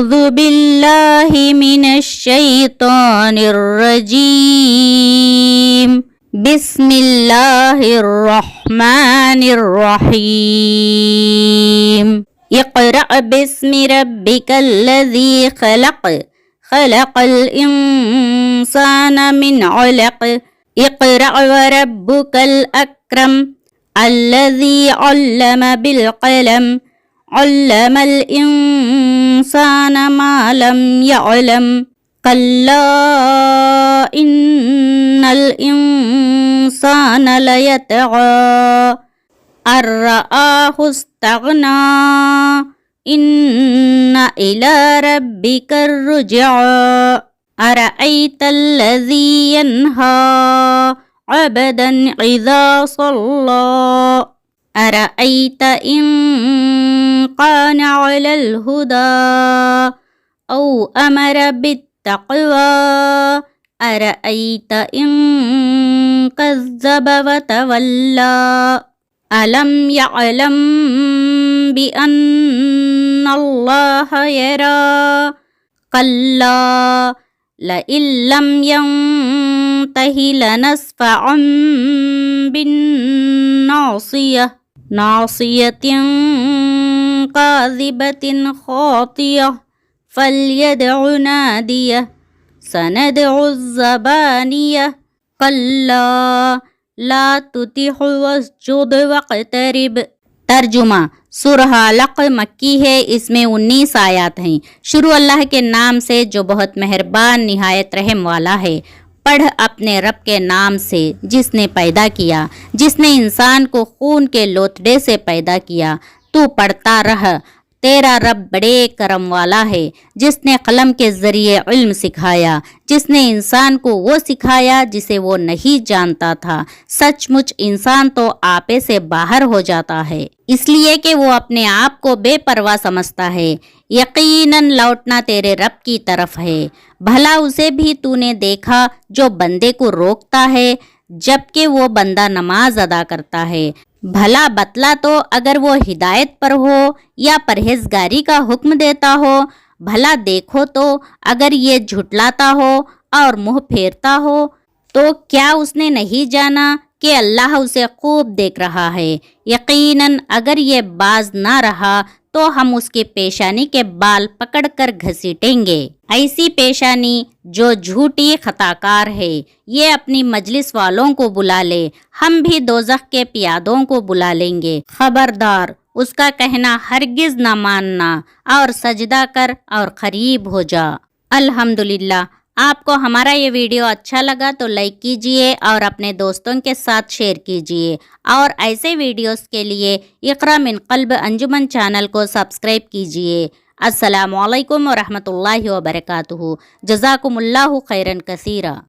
أعوذ بالله من الشيطان الرجيم بسم الله الرحمن الرحيم اقرأ باسم ربك الذي خلق خلق الإنسان من علق اقرأ وربك الأكرم الذي علم بالقلم علم الإنسان ما لم يعلم كلا إن الإنسان ليطغى أن رآه استغنى إن إلى ربك الرجعى أرأيت الذي ينهى عبدا إذا صلى أرأيت إن كان على الهدى أو أمر بالتقوى أرأيت إن كذب وتولى ألم يعلم بأن الله يرى كلا لئن لم ينته لنسفعا بالناصية ناصية كاذبة خاطية فليدع ناديه سندع الزبانية كلا لا تطعه واسجد واقترب۔ ترجمہ سورہ علق مکی ہے، اس میں 19 آیات ہیں۔ شروع اللہ کے نام سے جو بہت مہربان نہایت رحم والا ہے۔ پڑھ اپنے رب کے نام سے جس نے پیدا کیا، جس نے انسان کو خون کے لوتھڑے سے پیدا کیا۔ تو پڑھتا رہ، تیرا رب بڑے کرم والا ہے، جس نے قلم کے ذریعے علم سکھایا، جس نے انسان کو وہ سکھایا جسے وہ نہیں جانتا تھا۔ سچ مچ انسان تو آپے سے باہر ہو جاتا ہے، اس لیے کہ وہ اپنے آپ کو بے پرواہ سمجھتا ہے۔ یقیناً لوٹنا تیرے رب کی طرف ہے۔ بھلا اسے بھی تو نے دیکھا جو بندے کو روکتا ہے جبکہ وہ بندہ نماز ادا کرتا ہے؟ بھلا بتلا تو اگر وہ ہدایت پر ہو یا پرہیزگاری کا حکم دیتا ہو؟ بھلا دیکھو تو اگر یہ جھٹلاتا ہو اور منہ پھیرتا ہو؟ تو کیا اس نے نہیں جانا کہ اللہ اسے خوب دیکھ رہا ہے؟ یقیناً اگر یہ باز نہ رہا تو ہم اس کی پیشانی کے بال پکڑ کر گھسیٹیں گے، ایسی پیشانی جو جھوٹی خطاکار ہے۔ یہ اپنی مجلس والوں کو بلا لے، ہم بھی دوزخ کے پیادوں کو بلا لیں گے۔ خبردار، اس کا کہنا ہرگز نہ ماننا، اور سجدہ کر اور قریب ہو جا۔ الحمدللہ، آپ کو ہمارا یہ ویڈیو اچھا لگا تو لائک کیجئے اور اپنے دوستوں کے ساتھ شیئر کیجئے، اور ایسے ویڈیوز کے لیے اقرا من قلب انجمن چینل کو سبسکرائب کیجئے۔ السلام علیکم ورحمۃ اللہ وبرکاتہ۔ جزاکم اللہ خیرا کثیرا۔